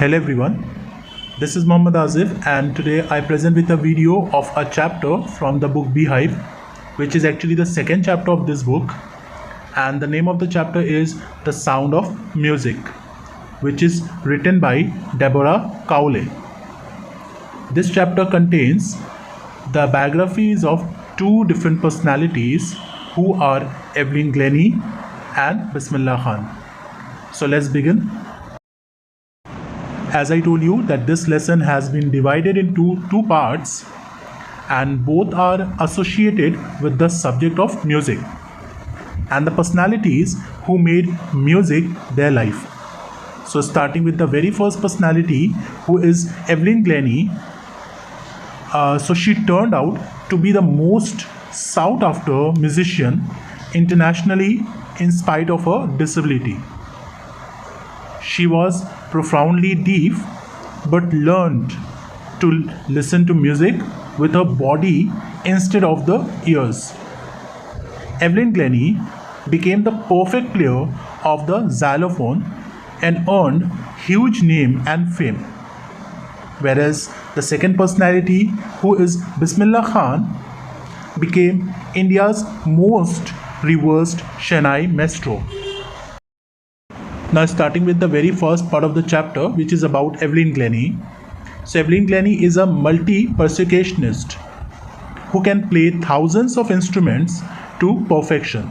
Hello everyone, this is Muhammad Azif and today I present with a video of a chapter from the book Beehive, which is actually the second chapter of this book, and the name of the chapter is The Sound of Music, which is written by Deborah Cowley. This chapter contains the biographies of two different personalities who are Evelyn Glennie and Bismillah Khan. So let's begin. As I told you that this lesson has been divided into two parts and both are associated with the subject of music and the personalities who made music their life. So starting with the very first personality, who is Evelyn Glennie. So she turned out to be the most sought after musician internationally in spite of her disability. She was profoundly deaf but learned to listen to music with her body instead of the ears. Evelyn Glennie became the perfect player of the xylophone and earned huge name and fame. Whereas the second personality, who is Bismillah Khan, became India's most revered Shehnai maestro. Now starting with the very first part of the chapter, which is about Evelyn Glennie. So Evelyn Glennie is a multi-percussionist who can play thousands of instruments to perfection.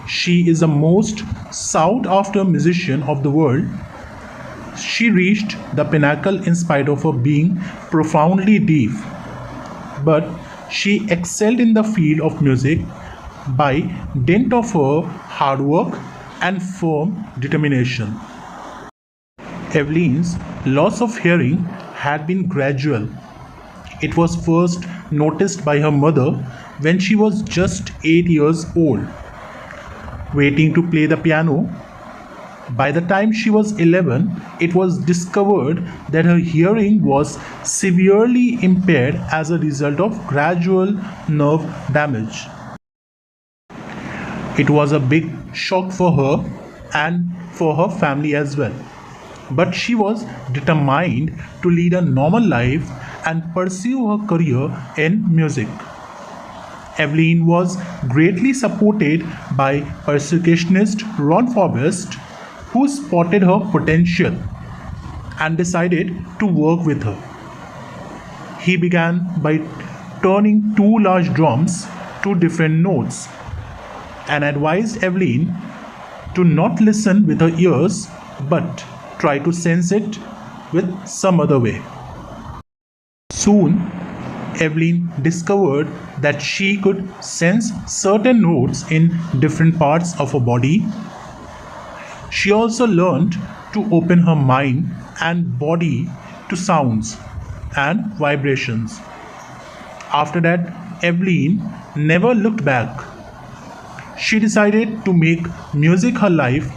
She is the most sought after musician of the world. She reached the pinnacle in spite of her being profoundly deaf, but she excelled in the field of music by dint of her hard work and firm determination. Evelyn's loss of hearing had been gradual. It was first noticed by her mother when she was just 8 years old, waiting to play the piano. By the time she was 11, it was discovered that her hearing was severely impaired as a result of gradual nerve damage. It was a big shock for her and for her family as well. But she was determined to lead a normal life and pursue her career in music. Evelyn was greatly supported by percussionist Ron Forrest, who spotted her potential and decided to work with her. He began by turning two large drums to different notes and advised Evelyn to not listen with her ears but try to sense it with some other way. Soon, Evelyn discovered that she could sense certain notes in different parts of her body. She also learned to open her mind and body to sounds and vibrations. After that, Evelyn never looked back. She decided to make music her life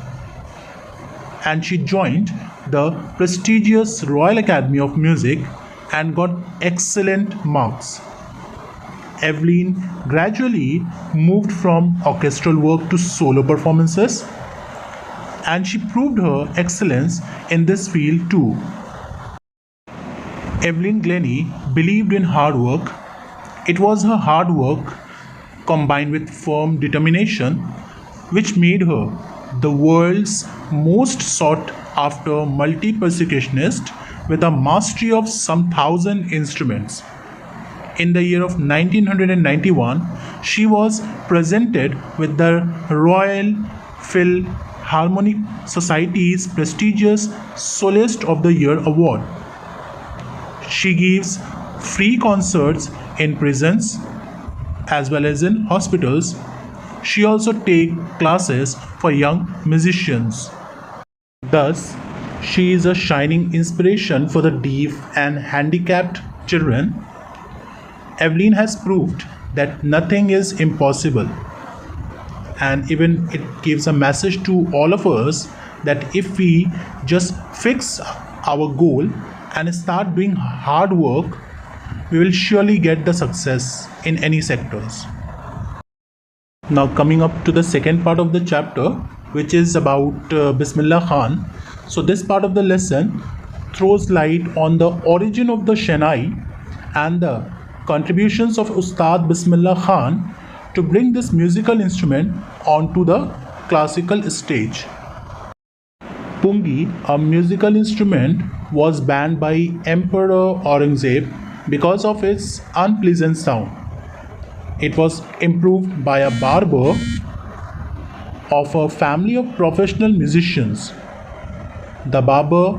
and she joined the prestigious Royal Academy of Music and got excellent marks. Evelyn gradually moved from orchestral work to solo performances, and she proved her excellence in this field too. Evelyn Glennie believed in hard work. It was her hard work combined with firm determination which made her the world's most sought after multi-percussionist with a mastery of some 1,000 instruments. In the year of 1991, she was presented with the Royal Philharmonic Society's prestigious Soloist of the Year award. She gives free concerts in prisons as well as in hospitals. She also takes classes for young musicians. Thus, she is a shining inspiration for the deaf and handicapped children. Evelyn has proved that nothing is impossible, and even it gives a message to all of us that if we just fix our goal and start doing hard work, we will surely get the success in any sectors. Now coming up to the second part of the chapter, which is about Bismillah Khan. So this part of the lesson throws light on the origin of the Shehnai and the contributions of Ustad Bismillah Khan to bring this musical instrument onto the classical stage. Pungi, a musical instrument, was banned by Emperor Aurangzeb because of its unpleasant sound. It was improved by a barber of a family of professional musicians. The barber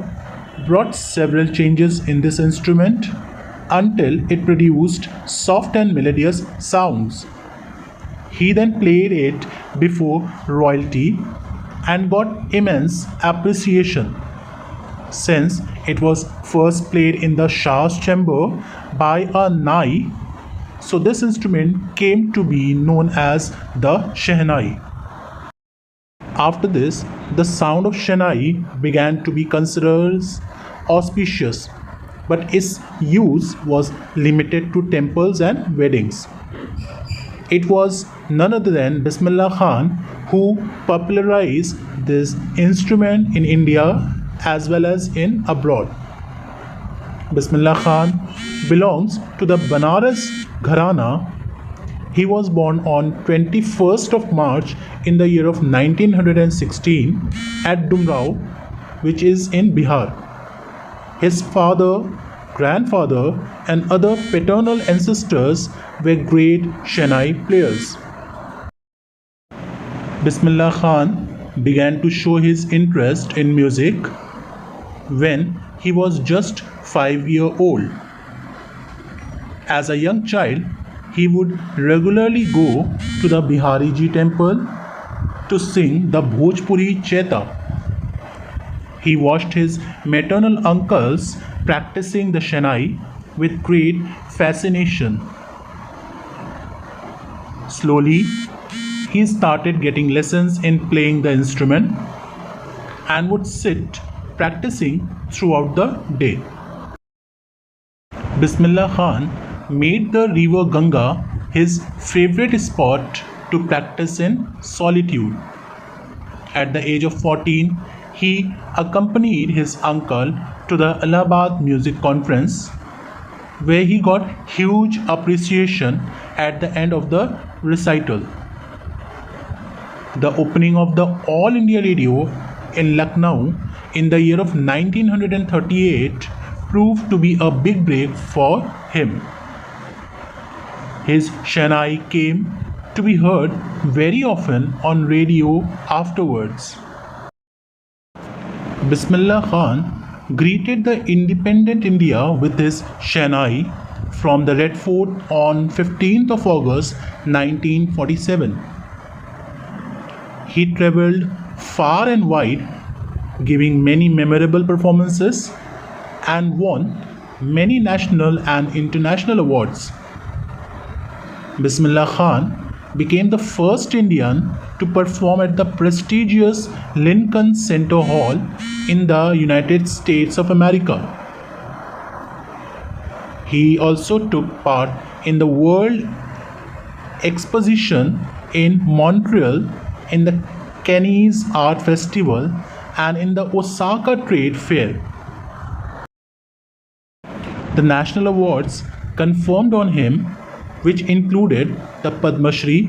brought several changes in this instrument until it produced soft and melodious sounds. He then played it before royalty and got immense appreciation since it was first played in the Shah's chamber by a Nai. So this instrument came to be known as the Shehnai. After this, the sound of Shehnai began to be considered auspicious, but its use was limited to temples and weddings. It was none other than Bismillah Khan who popularized this instrument in India as well as in abroad. Bismillah Khan belongs to the Banaras Gharana. He was born on 21st of March in the year of 1916 at Dumrao, which is in Bihar. His father, grandfather and other paternal ancestors were great Shehnai players. Bismillah Khan began to show his interest in music when he was just 5 years old. As a young child, he would regularly go to the Bihariji temple to sing the Bhojpuri Cheta. He watched his maternal uncles practicing the Shehnai with great fascination. Slowly, he started getting lessons in playing the instrument and would sit practicing throughout the day. Bismillah Khan made the river Ganga his favorite spot to practice in solitude. At the age of 14, he accompanied his uncle to the Allahabad Music Conference, where he got huge appreciation at the end of the recital. The opening of the All India Radio in Lucknow in the year of 1938 proved to be a big break for him. His Shehnai came to be heard very often on radio afterwards. Bismillah Khan greeted the independent India with his Shehnai from the Red Fort on 15th of August 1947. He travelled far and wide, giving many memorable performances and won many national and international awards. Bismillah Khan became the first Indian to perform at the prestigious Lincoln Center Hall in the United States of America. He also took part in the World Exposition in Montreal, in the Cannes Art Festival and in the Osaka Trade Fair. The national awards conferred on him, which included the Padma Shri,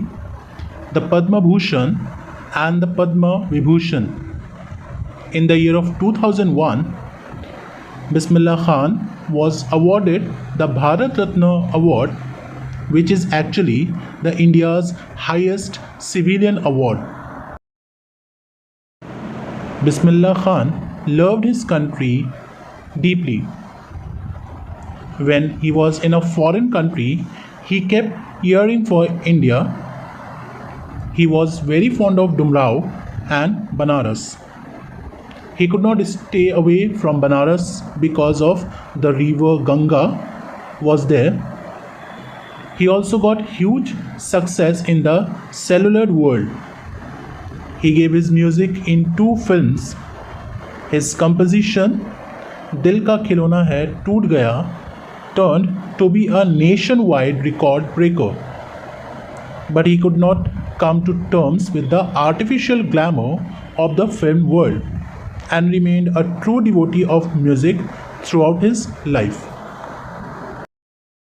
the Padma Bhushan and the Padma Vibhushan. In the year of 2001, Bismillah Khan was awarded the Bharat Ratna Award, which is actually the India's highest civilian award. Bismillah Khan loved his country deeply. When he was in a foreign country, he kept yearning for India. He was very fond of Dumrao and Banaras. He could not stay away from Banaras because of the river Ganga was there. He also got huge success in the cellular world. He gave his music in 2 films. His composition Dil Ka Khilona Hai Toot Gaya turned to be a nationwide record breaker. But he could not come to terms with the artificial glamour of the film world and remained a true devotee of music throughout his life.